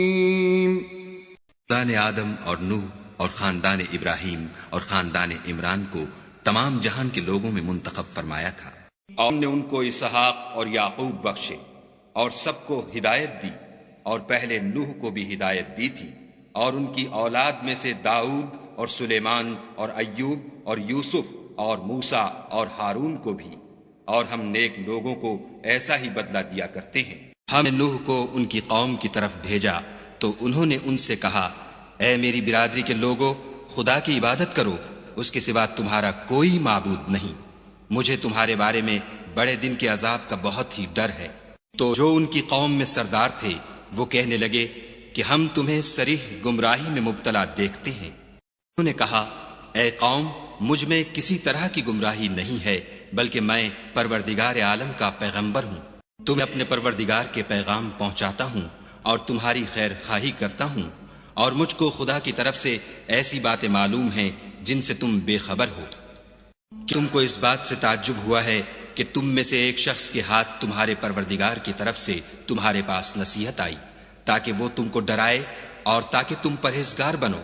خاندان آدم اور نوح اور خاندان ابراہیم اور خاندان عمران کو تمام جہان کے لوگوں میں منتخب فرمایا تھا، اور ہم نے ان کو اسحاق اور یعقوب بخشے اور سب کو ہدایت دی، اور پہلے نوح کو بھی ہدایت دی تھی، اور ان کی اولاد میں سے داؤد اور سلیمان اور ایوب اور یوسف اور موسیٰ اور ہارون کو بھی، اور ہم نیک لوگوں کو ایسا ہی بدلہ دیا کرتے ہیں۔ ہم نے نوح کو ان کی قوم کی طرف بھیجا تو انہوں نے ان سے کہا، اے میری برادری کے لوگوں، خدا کی عبادت کرو، اس کے سوا تمہارا کوئی معبود نہیں، مجھے تمہارے بارے میں بڑے دن کے عذاب کا بہت ہی ڈر ہے۔ تو جو ان کی قوم میں سردار تھے وہ کہنے لگے کہ ہم تمہیں صریح گمراہی میں مبتلا دیکھتے ہیں۔ انہوں نے کہا، اے قوم، مجھ میں کسی طرح کی گمراہی نہیں ہے، بلکہ میں پروردگار عالم کا پیغمبر ہوں، تمہیں اپنے پروردگار کے پیغام پہنچاتا ہوں اور تمہاری خیر خواہی کرتا ہوں، اور مجھ کو خدا کی طرف سے ایسی باتیں معلوم ہیں جن سے تم بے خبر ہو۔ کہ تم کو اس بات سے تعجب ہوا ہے کہ تم میں سے ایک شخص کے ہاتھ تمہارے پروردگار کی طرف سے تمہارے پاس نصیحت آئی تاکہ وہ تم کو ڈرائے اور تاکہ تم پرہیزگار بنو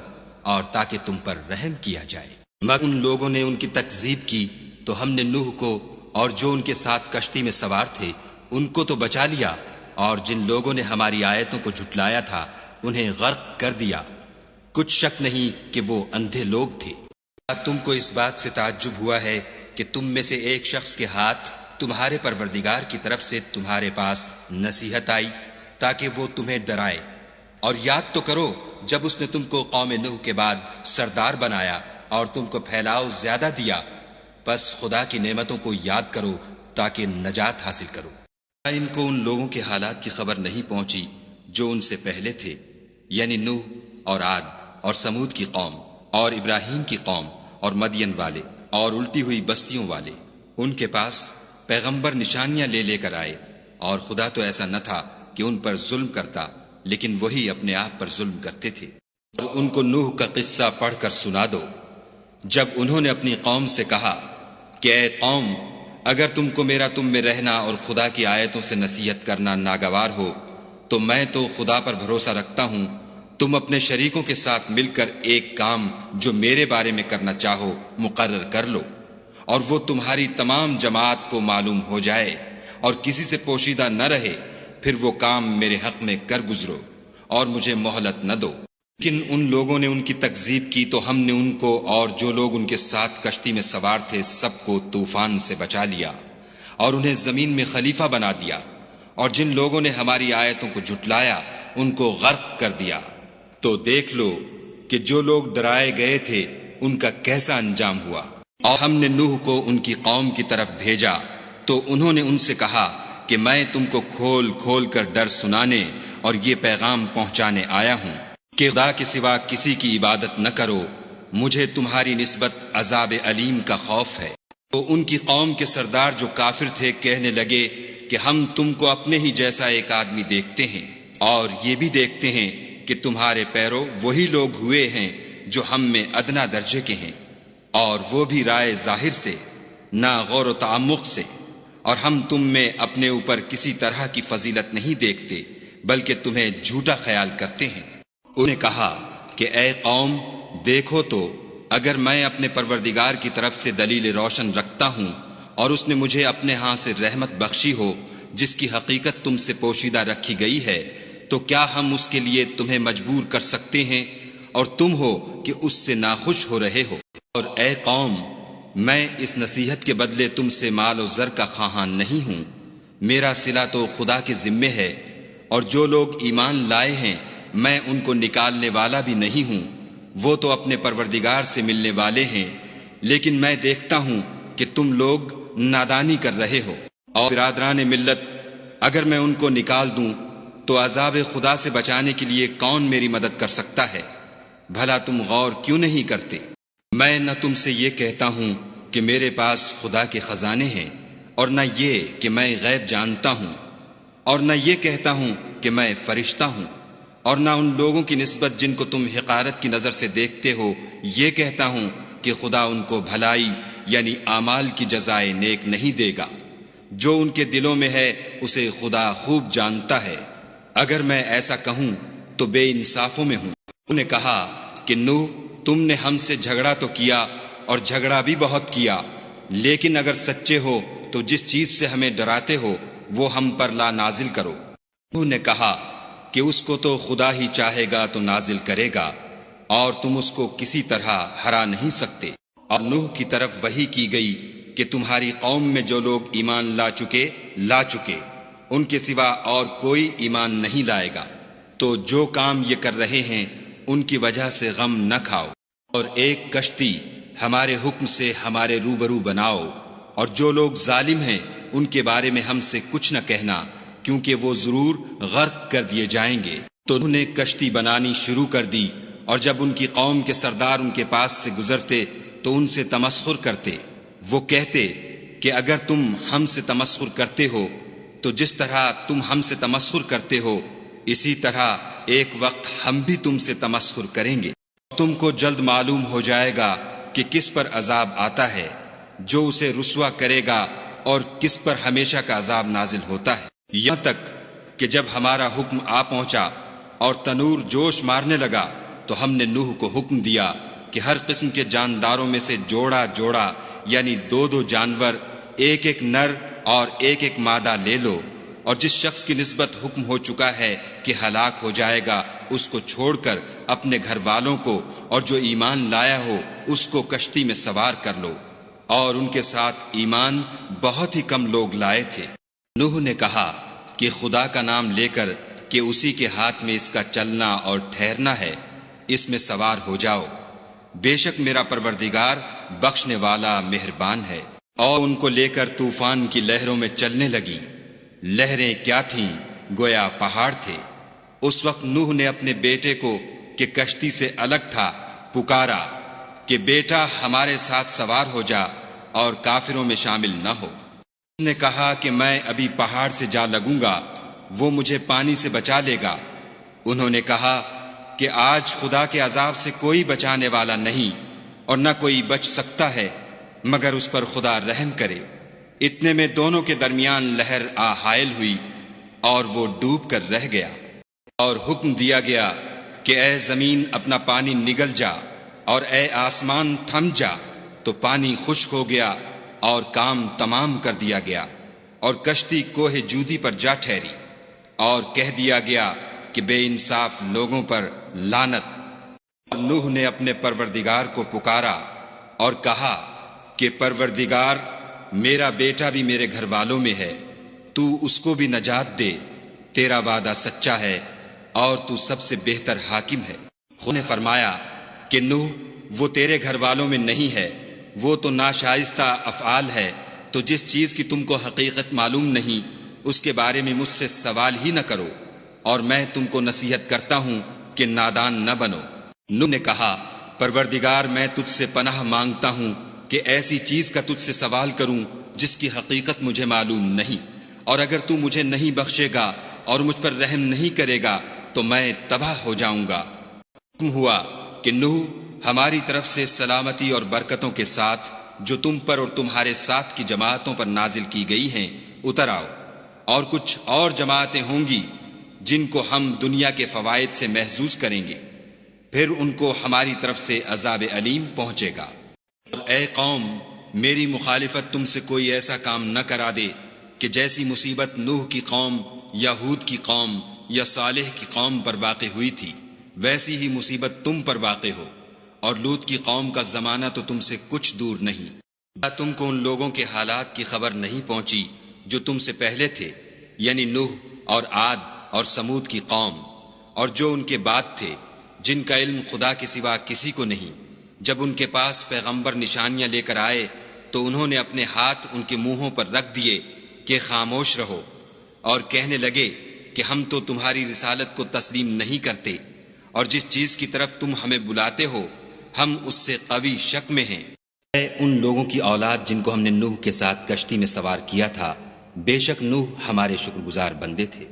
اور تاکہ تم پر رحم کیا جائے۔ مگر ان لوگوں نے ان کی تکذیب کی تو ہم نے نوح کو اور جو ان کے ساتھ کشتی میں سوار تھے ان کو تو بچا لیا، اور جن لوگوں نے ہماری آیتوں کو جھٹلایا تھا انہیں غرق کر دیا، کچھ شک نہیں کہ وہ اندھے لوگ تھے۔ کیا تم کو اس بات سے تعجب ہوا ہے کہ تم میں سے ایک شخص کے ہاتھ تمہارے پروردگار کی طرف سے تمہارے پاس نصیحت آئی تاکہ وہ تمہیں ڈرائے؟ اور یاد تو کرو جب اس نے تم کو قوم نوح کے بعد سردار بنایا اور تم کو پھیلاؤ زیادہ دیا، بس خدا کی نعمتوں کو یاد کرو تاکہ نجات حاصل کرو۔ ان کو ان لوگوں کے حالات کی خبر نہیں پہنچی جو ان سے پہلے تھے، یعنی نوح اور عاد اور سمود کی قوم اور ابراہیم کی قوم اور مدین والے اور الٹی ہوئی بستیوں والے، ان کے پاس پیغمبر نشانیاں لے لے کر آئے، اور خدا تو ایسا نہ تھا کہ ان پر ظلم کرتا، لیکن وہی اپنے آپ پر ظلم کرتے تھے۔ اور ان کو نوح کا قصہ پڑھ کر سنا دو، جب انہوں نے اپنی قوم سے کہا کہ اے قوم، اگر تم کو میرا تم میں رہنا اور خدا کی آیتوں سے نصیحت کرنا ناگوار ہو تو میں تو خدا پر بھروسہ رکھتا ہوں، تم اپنے شریکوں کے ساتھ مل کر ایک کام جو میرے بارے میں کرنا چاہو مقرر کر لو، اور وہ تمہاری تمام جماعت کو معلوم ہو جائے اور کسی سے پوشیدہ نہ رہے، پھر وہ کام میرے حق میں کر گزرو اور مجھے مہلت نہ دو۔ لیکن ان لوگوں نے ان کی تکذیب کی تو ہم نے ان کو اور جو لوگ ان کے ساتھ کشتی میں سوار تھے سب کو طوفان سے بچا لیا اور انہیں زمین میں خلیفہ بنا دیا، اور جن لوگوں نے ہماری آیتوں کو جھٹلایا ان کو غرق کر دیا۔ تو دیکھ لو کہ جو لوگ ڈرائے گئے تھے ان کا کیسا انجام ہوا۔ اور ہم نے نوح کو ان کی قوم کی طرف بھیجا تو انہوں نے ان سے کہا کہ میں تم کو کھول کھول کر ڈر سنانے اور یہ پیغام پہنچانے آیا ہوں کہ خدا کے سوا کسی کی عبادت نہ کرو، مجھے تمہاری نسبت عذاب علیم کا خوف ہے۔ تو ان کی قوم کے سردار جو کافر تھے کہنے لگے کہ ہم تم کو اپنے ہی جیسا ایک آدمی دیکھتے ہیں، اور یہ بھی دیکھتے ہیں کہ تمہارے پیرو وہی لوگ ہوئے ہیں جو ہم میں ادنا درجے کے ہیں، اور وہ بھی رائے ظاہر سے، نہ غور و تعمق سے، اور ہم تم میں اپنے اوپر کسی طرح کی فضیلت نہیں دیکھتے بلکہ تمہیں جھوٹا خیال کرتے ہیں۔ انہوں نے کہا کہ اے قوم، دیکھو تو اگر میں اپنے پروردگار کی طرف سے دلیل روشن رکھتا ہوں اور اس نے مجھے اپنے ہاں سے رحمت بخشی ہو جس کی حقیقت تم سے پوشیدہ رکھی گئی ہے، تو کیا ہم اس کے لیے تمہیں مجبور کر سکتے ہیں اور تم ہو کہ اس سے ناخوش ہو رہے ہو؟ اور اے قوم، میں اس نصیحت کے بدلے تم سے مال و زر کا خواہاں نہیں ہوں، میرا صلہ تو خدا کے ذمے ہے، اور جو لوگ ایمان لائے ہیں میں ان کو نکالنے والا بھی نہیں ہوں، وہ تو اپنے پروردگار سے ملنے والے ہیں، لیکن میں دیکھتا ہوں کہ تم لوگ نادانی کر رہے ہو۔ اور برادران ملت، اگر میں ان کو نکال دوں تو عذاب خدا سے بچانے کے لیے کون میری مدد کر سکتا ہے؟ بھلا تم غور کیوں نہیں کرتے؟ میں نہ تم سے یہ کہتا ہوں کہ میرے پاس خدا کے خزانے ہیں، اور نہ یہ کہ میں غیب جانتا ہوں، اور نہ یہ کہتا ہوں کہ میں فرشتہ ہوں، اور نہ ان لوگوں کی نسبت جن کو تم حقارت کی نظر سے دیکھتے ہو یہ کہتا ہوں کہ خدا ان کو بھلائی یعنی اعمال کی جزائے نیک نہیں دے گا۔ جو ان کے دلوں میں ہے اسے خدا خوب جانتا ہے۔ اگر میں ایسا کہوں تو بے انصافوں میں ہوں۔ انہوں نے کہا کہ نوح تم نے ہم سے جھگڑا تو کیا اور جھگڑا بھی بہت کیا، لیکن اگر سچے ہو تو جس چیز سے ہمیں ڈراتے ہو وہ ہم پر لا نازل کرو۔ نوح نے کہا کہ اس کو تو خدا ہی چاہے گا تو نازل کرے گا، اور تم اس کو کسی طرح ہرا نہیں سکتے۔ اور نوح کی طرف وحی کی گئی کہ تمہاری قوم میں جو لوگ ایمان لا چکے ان کے سوا اور کوئی ایمان نہیں لائے گا، تو جو کام یہ کر رہے ہیں ان کی وجہ سے غم نہ کھاؤ، اور ایک کشتی ہمارے حکم سے ہمارے روبرو بناؤ، اور جو لوگ ظالم ہیں ان کے بارے میں ہم سے کچھ نہ کہنا، کیونکہ وہ ضرور غرق کر دیے جائیں گے۔ تو انہوں نے کشتی بنانی شروع کر دی، اور جب ان کی قوم کے سردار ان کے پاس سے گزرتے تو ان سے تمسخر کرتے۔ وہ کہتے کہ اگر تم ہم سے تمسخر کرتے ہو تو جس طرح تم ہم سے تمسخر کرتے ہو اسی طرح ایک وقت ہم بھی تم سے تمسخر کریں گے۔ تم کو جلد معلوم ہو جائے گا کہ کس پر عذاب آتا ہے جو اسے رسوا کرے گا، اور کس پر ہمیشہ کا عذاب نازل ہوتا ہے، یہاں تک کہ جب ہمارا حکم آ پہنچا اور تنور جوش مارنے لگا تو ہم نے نوح کو حکم دیا کہ ہر قسم کے جانداروں میں سے جوڑا جوڑا یعنی 2 جانور، ایک نر اور ایک مادہ لے لو، اور جس شخص کی نسبت حکم ہو چکا ہے کہ ہلاک ہو جائے گا اس کو چھوڑ کر اپنے گھر والوں کو اور جو ایمان لایا ہو اس کو کشتی میں سوار کر لو، اور ان کے ساتھ ایمان بہت ہی کم لوگ لائے تھے۔ نوح نے کہا کہ خدا کا نام لے کر کہ اسی کے ہاتھ میں اس کا چلنا اور ٹھہرنا ہے، اس میں سوار ہو جاؤ، بے شک میرا پروردگار بخشنے والا مہربان ہے۔ اور ان کو لے کر طوفان کی لہروں میں چلنے لگی۔ لہریں کیا تھیں، گویا پہاڑ تھے۔ اس وقت نوح نے اپنے بیٹے کو کہ کشتی سے الگ تھا پکارا کہ بیٹا ہمارے ساتھ سوار ہو جا اور کافروں میں شامل نہ ہو۔ اس نے کہا کہ میں ابھی پہاڑ سے جا لگوں گا، وہ مجھے پانی سے بچا لے گا۔ انہوں نے کہا کہ آج خدا کے عذاب سے کوئی بچانے والا نہیں، اور نہ کوئی بچ سکتا ہے مگر اس پر خدا رحم کرے۔ اتنے میں دونوں کے درمیان لہر آ حائل ہوئی اور وہ ڈوب کر رہ گیا، اور حکم دیا گیا کہ اے زمین اپنا پانی نگل جا، اور اے آسمان تھم جا، تو پانی خشک ہو گیا اور کام تمام کر دیا گیا، اور کشتی کوہ جودی پر جا ٹھہری، اور کہہ دیا گیا کہ بے انصاف لوگوں پر لعنت۔ نوح نے اپنے پروردگار کو پکارا اور کہا کہ پروردگار میرا بیٹا بھی میرے گھر والوں میں ہے، تو اس کو بھی نجات دے، تیرا وعدہ سچا ہے اور تو سب سے بہتر حاکم ہے۔ خدا نے فرمایا کہ نوح وہ تیرے گھر والوں میں نہیں ہے، وہ تو ناشائستہ افعال ہے، تو جس چیز کی تم کو حقیقت معلوم نہیں اس کے بارے میں مجھ سے سوال ہی نہ کرو، اور میں تم کو نصیحت کرتا ہوں کہ نادان نہ بنو۔ نوح نے کہا پروردگار میں تجھ سے پناہ مانگتا ہوں کہ ایسی چیز کا تجھ سے سوال کروں جس کی حقیقت مجھے معلوم نہیں، اور اگر تو مجھے نہیں بخشے گا اور مجھ پر رحم نہیں کرے گا تو میں تباہ ہو جاؤں گا۔ حکم ہوا کہ نوح ہماری طرف سے سلامتی اور برکتوں کے ساتھ جو تم پر اور تمہارے ساتھ کی جماعتوں پر نازل کی گئی ہیں اتر آؤ، اور کچھ اور جماعتیں ہوں گی جن کو ہم دنیا کے فوائد سے محظوظ کریں گے، پھر ان کو ہماری طرف سے عذاب علیم پہنچے گا۔ اے قوم میری مخالفت تم سے کوئی ایسا کام نہ کرا دے کہ جیسی مصیبت نوح کی قوم یا ہود کی قوم یا صالح کی قوم پر واقع ہوئی تھی ویسی ہی مصیبت تم پر واقع ہو، اور لوط کی قوم کا زمانہ تو تم سے کچھ دور نہیں۔ کیا تم کو ان لوگوں کے حالات کی خبر نہیں پہنچی جو تم سے پہلے تھے، یعنی نوح اور عاد اور سمود کی قوم، اور جو ان کے بعد تھے جن کا علم خدا کے سوا کسی کو نہیں؟ جب ان کے پاس پیغمبر نشانیاں لے کر آئے تو انہوں نے اپنے ہاتھ ان کے منہوں پر رکھ دیے کہ خاموش رہو، اور کہنے لگے کہ ہم تو تمہاری رسالت کو تسلیم نہیں کرتے، اور جس چیز کی طرف تم ہمیں بلاتے ہو ہم اس سے قوی شک میں ہیں۔ اے ان لوگوں کی اولاد جن کو ہم نے نوح کے ساتھ کشتی میں سوار کیا تھا، بے شک نوح ہمارے شکر گزار بندے تھے۔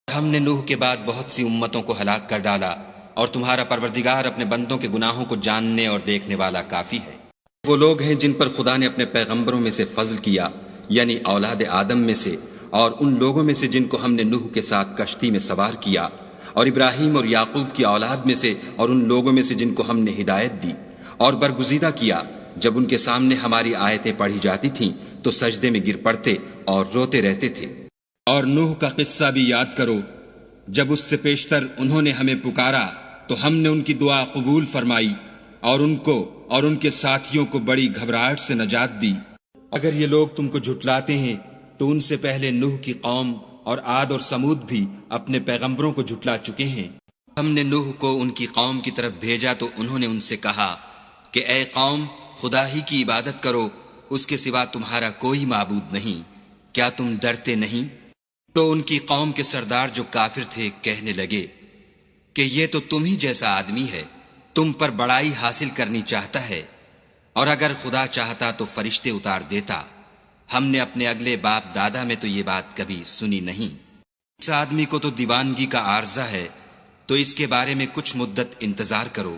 ہم نے نوح کے بعد بہت سی امتوں کو ہلاک کر ڈالا، اور تمہارا پروردگار اپنے بندوں کے گناہوں کو جاننے اور دیکھنے والا کافی ہے۔ وہ لوگ ہیں جن پر خدا نے اپنے پیغمبروں میں سے فضل کیا، یعنی اولاد آدم میں سے، اور ان لوگوں میں سے جن کو ہم نے نوح کے ساتھ کشتی میں سوار کیا، اور ابراہیم اور یعقوب کی اولاد میں سے اور ان لوگوں میں سے جن کو ہم نے ہدایت دی اور برگزیدہ کیا، جب ان کے سامنے ہماری آیتیں پڑھی جاتی تھیں تو سجدے میں گر پڑتے اور روتے رہتے تھے۔ اور نوح کا قصہ بھی یاد کرو، جب اس سے پیشتر انہوں نے ہمیں پکارا تو ہم نے ان کی دعا قبول فرمائی اور ان کو اور ان کے ساتھیوں کو بڑی گھبراہٹ سے نجات دی۔ اگر یہ لوگ تم کو جھٹلاتے ہیں تو ان سے پہلے نوح کی قوم اور عاد اور سمود بھی اپنے پیغمبروں کو جھٹلا چکے ہیں۔ ہم نے نوح کو ان کی قوم کی طرف بھیجا تو انہوں نے ان سے کہا کہ اے قوم، خدا ہی کی عبادت کرو، اس کے سوا تمہارا کوئی معبود نہیں، کیا تم ڈرتے نہیں؟ تو ان کی قوم کے سردار جو کافر تھے کہنے لگے کہ یہ تو تم ہی جیسا آدمی ہے، تم پر بڑائی حاصل کرنی چاہتا ہے، اور اگر خدا چاہتا تو فرشتے اتار دیتا۔ ہم نے اپنے اگلے باپ دادا میں تو یہ بات کبھی سنی نہیں۔ اس آدمی کو تو دیوانگی کا عارضہ ہے، تو اس کے بارے میں کچھ مدت انتظار کرو۔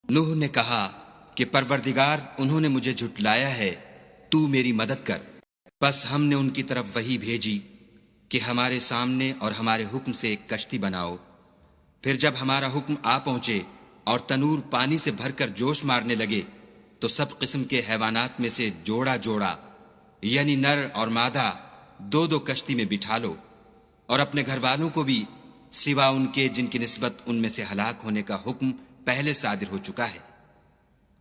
نوح نے کہا کہ پروردگار، انہوں نے مجھے جھٹلایا ہے، تو میری مدد کر۔ بس ہم نے ان کی طرف وحی بھیجی کہ ہمارے سامنے اور ہمارے حکم سے ایک کشتی بناؤ۔ پھر جب ہمارا حکم آ پہنچے اور تنور پانی سے بھر کر جوش مارنے لگے تو سب قسم کے حیوانات میں سے جوڑا جوڑا، یعنی نر اور مادہ، دو دو کشتی میں بٹھا لو، اور اپنے گھر والوں کو بھی سوا ان کے جن کی نسبت ان میں سے ہلاک ہونے کا حکم پہلے صادر ہو چکا ہے۔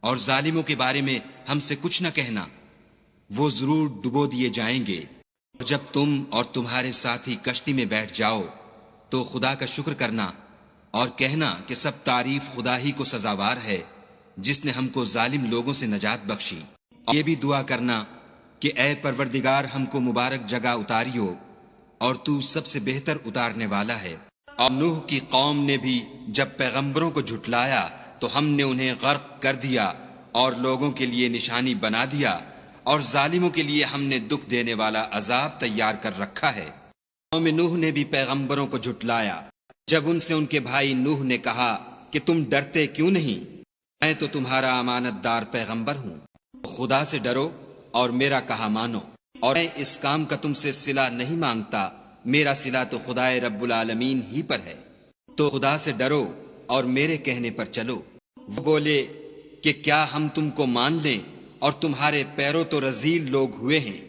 اور ظالموں کے بارے میں ہم سے کچھ نہ کہنا، وہ ضرور ڈبو دیے جائیں گے۔ اور جب تم اور تمہارے ساتھی کشتی میں بیٹھ جاؤ تو خدا کا شکر کرنا اور کہنا کہ سب تعریف خدا ہی کو سزاوار ہے جس نے ہم کو ظالم لوگوں سے نجات بخشی۔ اور یہ بھی دعا کرنا کہ اے پروردگار، ہم کو مبارک جگہ اتاریو، اور تو سب سے بہتر اتارنے والا ہے۔ اور نوح کی قوم نے بھی جب پیغمبروں کو جھٹلایا تو ہم نے انہیں غرق کر دیا اور لوگوں کے لیے نشانی بنا دیا، اور ظالموں کے لیے ہم نے دکھ دینے والا عذاب تیار کر رکھا ہے۔ قوم نوح نے بھی پیغمبروں کو جھٹلایا جب ان سے ان کے بھائی نوح نے کہا کہ تم ڈرتے کیوں نہیں؟ میں تو تمہارا امانت دار پیغمبر ہوں، خدا سے ڈرو اور میرا کہا مانو، اور میں اس کام کا تم سے صلہ نہیں مانگتا، میرا صلہ تو خدا رب العالمین ہی پر ہے، تو خدا سے ڈرو اور میرے کہنے پر چلو۔ وہ بولے کہ کیا ہم تم کو مان لیں اور تمہارے پیروں تو رذیل لوگ ہوئے ہیں؟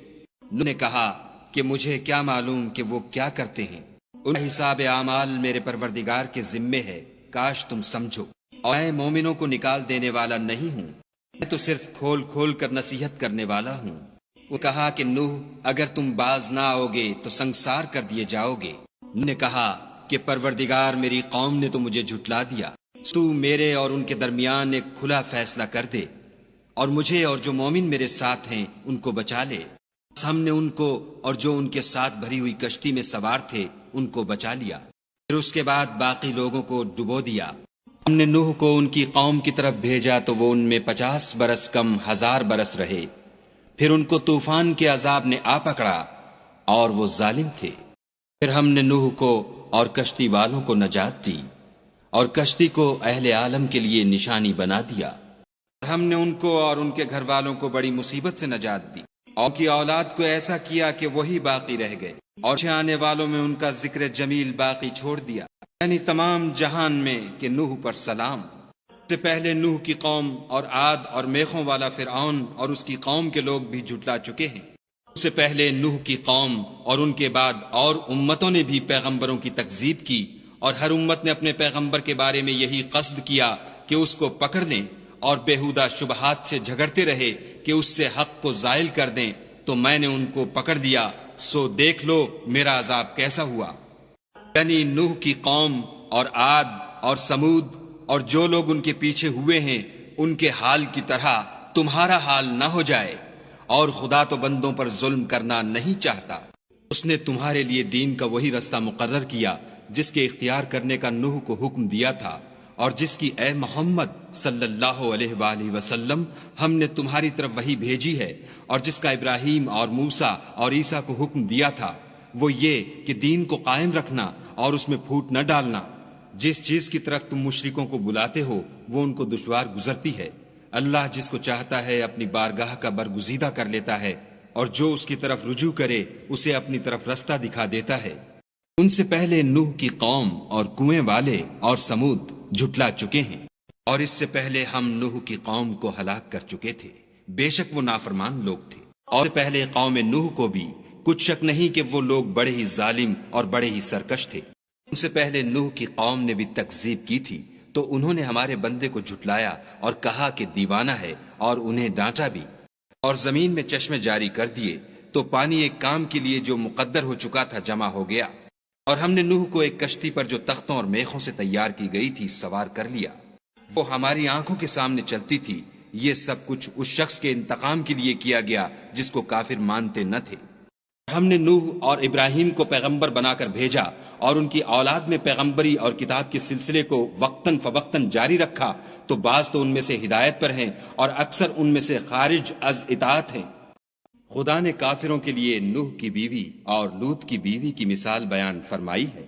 نوح نے کہا کہ مجھے کیا معلوم کہ وہ کیا کرتے ہیں، ان کا حساب اعمال میرے پروردگار کے ذمے ہے، کاش تم سمجھو۔ اور میں مومنوں کو نکال دینے والا نہیں ہوں، میں تو صرف کھول کھول کر نصیحت کرنے والا ہوں۔ وہ کہا کہ نوح، اگر تم باز نہ آؤ گے تو سنگسار کر دیے جاؤ گے۔ نوح نے کہا کہ پروردگار، میری قوم نے تو مجھے جھٹلا دیا، تو میرے اور ان کے درمیان ایک کھلا فیصلہ کر دے، اور مجھے اور جو مومن میرے ساتھ ہیں ان کو بچا لے۔ ہم نے ان کو اور جو ان کے ساتھ بھری ہوئی کشتی میں سوار تھے ان کو بچا لیا، پھر اس کے بعد باقی لوگوں کو ڈبو دیا۔ ہم نے نوح کو ان کی قوم کی طرف بھیجا تو وہ ان میں 50 برس کم 1000 برس رہے، پھر ان کو طوفان کے عذاب نے آ پکڑا اور وہ ظالم تھے۔ پھر ہم نے نوح کو اور کشتی والوں کو نجات دی اور کشتی کو اہل عالم کے لیے نشانی بنا دیا۔ ہم نے ان کو اور ان کے گھر والوں کو بڑی مصیبت سے نجات دی، اور کی اولاد کو ایسا کیا کہ وہی باقی رہ گئے، اور آنے والوں میں ان کا ذکر جمیل باقی چھوڑ دیا، یعنی تمام جہان میں کہ نوح پر سلام۔ اس سے پہلے نوح کی قوم اور عاد اور میخوں والا فرعون اور اس کی قوم کے لوگ بھی جھٹلا چکے ہیں۔ اس سے پہلے نوح کی قوم اور ان کے بعد اور امتوں نے بھی پیغمبروں کی تکذیب کی، اور ہر امت نے اپنے پیغمبر کے بارے میں یہی قصد کیا کہ اس کو پکڑ لیں اور بےہودہ شبہات سے جھگڑتے رہے کہ اس سے حق کو زائل کر دیں، تو میں نے ان کو پکڑ دیا، سو دیکھ لو میرا عذاب کیسا ہوا۔ یعنی نوح کی قوم اور عاد اور سمود اور جو لوگ ان کے پیچھے ہوئے ہیں ان کے حال کی طرح تمہارا حال نہ ہو جائے، اور خدا تو بندوں پر ظلم کرنا نہیں چاہتا۔ اس نے تمہارے لیے دین کا وہی رستہ مقرر کیا جس کے اختیار کرنے کا نوح کو حکم دیا تھا، اور جس کی اے محمد صلی اللہ علیہ وآلہ وسلم ہم نے تمہاری طرف وحی بھیجی ہے، اور جس کا ابراہیم اور موسیٰ اور عیسیٰ کو حکم دیا تھا، وہ یہ کہ دین کو قائم رکھنا اور اس میں پھوٹ نہ ڈالنا۔ جس چیز کی طرف تم مشرکوں کو بلاتے ہو وہ ان کو دشوار گزرتی ہے، اللہ جس کو چاہتا ہے اپنی بارگاہ کا برگزیدہ کر لیتا ہے، اور جو اس کی طرف رجوع کرے اسے اپنی طرف رستہ دکھا دیتا ہے۔ ان سے پہلے نوح کی قوم اور کنویں والے اور سمود جھٹلا چکے ہیں، اور اس سے پہلے ہم نوح کی قوم کو ہلاک کر چکے تھے، بے شک وہ نافرمان لوگ تھے۔ اور پہلے قوم نوح کو بھی کچھ شک نہیں کہ وہ لوگ بڑے ہی ظالم اور بڑے ہی سرکش تھے۔ ان سے پہلے نوح کی قوم نے بھی تکذیب کی تھی، تو انہوں نے ہمارے بندے کو جھٹلایا اور کہا کہ دیوانہ ہے، اور انہیں ڈانٹا بھی۔ اور زمین میں چشمے جاری کر دیے تو پانی ایک کام کے لیے جو مقدر ہو چکا تھا جمع ہو گیا، اور ہم نے نوح کو ایک کشتی پر جو تختوں اور میخوں سے تیار کی گئی تھی سوار کر لیا، وہ ہماری آنکھوں کے سامنے چلتی تھی۔ یہ سب کچھ اس شخص کے انتقام کے لیے کیا گیا جس کو کافر مانتے نہ تھے۔ ہم نے نوح اور ابراہیم کو پیغمبر بنا کر بھیجا، اور ان کی اولاد میں پیغمبری اور کتاب کے سلسلے کو وقتاً فوقتاً جاری رکھا، تو بعض تو ان میں سے ہدایت پر ہیں اور اکثر ان میں سے خارج از اطاعت ہیں۔ خدا نے کافروں کے لیے نوح کی بیوی اور لوط کی بیوی کی مثال بیان فرمائی ہے۔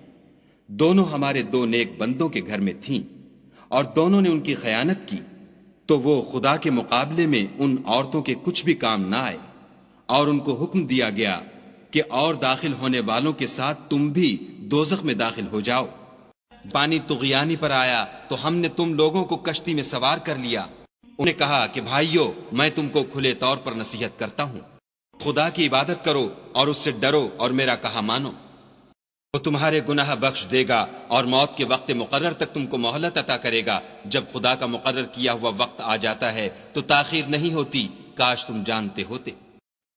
دونوں ہمارے دو نیک بندوں کے گھر میں تھیں، اور دونوں نے ان کی خیانت کی، تو وہ خدا کے مقابلے میں ان عورتوں کے کچھ بھی کام نہ آئے، اور ان کو حکم دیا گیا کہ اور داخل ہونے والوں کے ساتھ تم بھی دوزخ میں داخل ہو جاؤ۔ پانی طغیانی پر آیا تو ہم نے تم لوگوں کو کشتی میں سوار کر لیا۔ انہوں نے کہا کہ بھائیو، میں تم کو کھلے طور پر نصیحت کرتا ہوں، خدا کی عبادت کرو اور اس سے ڈرو اور میرا کہا مانو۔ وہ تمہارے گناہ بخش دے گا اور موت کے وقت مقرر تک تم کو مہلت عطا کرے گا۔ جب خدا کا مقرر کیا ہوا وقت آ جاتا ہے تو تاخیر نہیں ہوتی، کاش تم جانتے ہوتے۔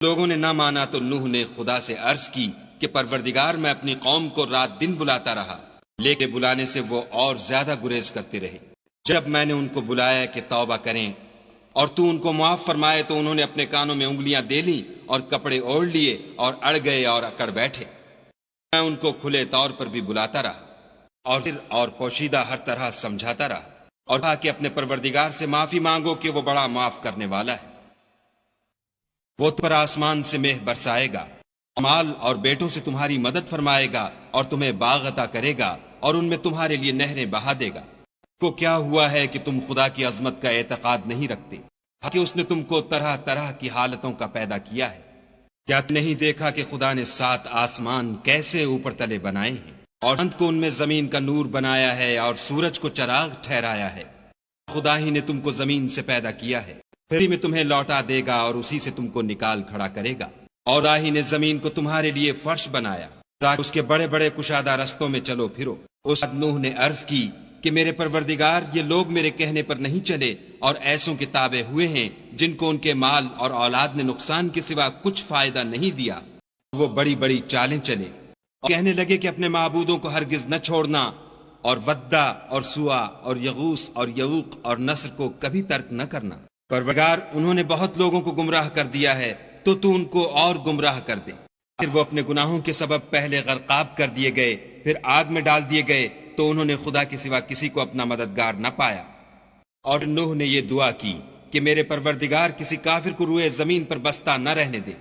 لوگوں نے نہ مانا تو نوح نے خدا سے عرض کی کہ پروردگار، میں اپنی قوم کو رات دن بلاتا رہا، لیکن بلانے سے وہ اور زیادہ گریز کرتے رہے۔ جب میں نے ان کو بلایا کہ توبہ کریں اور تو ان کو معاف فرمائے، تو انہوں نے اپنے کانوں میں انگلیاں دے لیں اور کپڑے اوڑھ لیے اور اڑ گئے اور اکڑ بیٹھے۔ میں ان کو کھلے طور پر بھی بلاتا رہا اور پوشیدہ ہر طرح سمجھاتا رہا، اور کہا کہ اپنے پروردگار سے معافی مانگو کہ وہ بڑا معاف کرنے والا ہے۔ وہ تم پر آسمان سے مہ برسائے گا، مال اور بیٹوں سے تمہاری مدد فرمائے گا، اور تمہیں باغ عطا کرے گا، اور ان میں تمہارے لیے نہریں بہا دے گا۔ کو کیا ہوا ہے کہ تم خدا کی عظمت کا اعتقاد نہیں رکھتے، کہ اس نے تم کو طرح طرح کی حالتوں کا پیدا کیا ہے؟ کیا تم نہیں دیکھا کہ خدا نے 7 آسمان کیسے اوپر تلے بنائے ہیں، اور چاند کو ان میں زمین کا نور بنایا ہے، اور سورج کو چراغ ٹھہرایا ہے؟ خدا ہی نے تم کو زمین سے پیدا کیا ہے، پھر میں تمہیں لوٹا دے گا اور اسی سے تم کو نکال کھڑا کرے گا۔ اور خدا ہی نے زمین کو تمہارے لیے فرش بنایا تاکہ اس کے بڑے بڑے کشادہ رستوں میں چلو پھرو۔ اس وقت نوح نے عرض کی کہ میرے پروردگار، یہ لوگ میرے کہنے پر نہیں چلے اور ایسوں کے تابع ہوئے ہیں جن کو ان کے مال اور اولاد نے نقصان کے سوا کچھ فائدہ نہیں دیا۔ وہ بڑی بڑی چالیں چلے اور کہنے لگے کہ اپنے معبودوں کو ہرگز نہ چھوڑنا، اور ودہ اور سوا اور یغوث اور یعوق اور نصر کو کبھی ترک نہ کرنا۔ پروردگار، انہوں نے بہت لوگوں کو گمراہ کر دیا ہے، تو تو ان کو اور گمراہ کر دے۔ پھر وہ اپنے گناہوں کے سبب پہلے غرقاب کر دیے گئے، پھر آگ میں ڈال دیے گئے، تو انہوں نے خدا کے سوا کسی کو اپنا مددگار نہ پایا۔ اور نوح نے یہ دعا کی کہ میرے پروردگار، کسی کافر کو روئے زمین پر بستہ نہ رہنے دے۔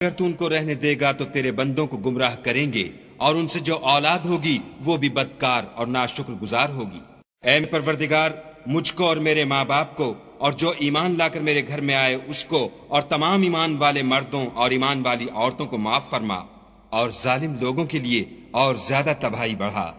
اگر تو ان کو رہنے دے گا تو تیرے بندوں کو گمراہ کریں گے، اور ان سے جو اولاد ہوگی وہ بھی بدکار اور ناشکر گزار ہوگی۔ اے پروردگار، مجھ کو اور میرے ماں باپ کو اور جو ایمان لا کر میرے گھر میں آئے اس کو اور تمام ایمان والے مردوں اور ایمان والی عورتوں کو معاف فرما، اور ظالم لوگوں کے لیے اور زیادہ تباہی بڑھا۔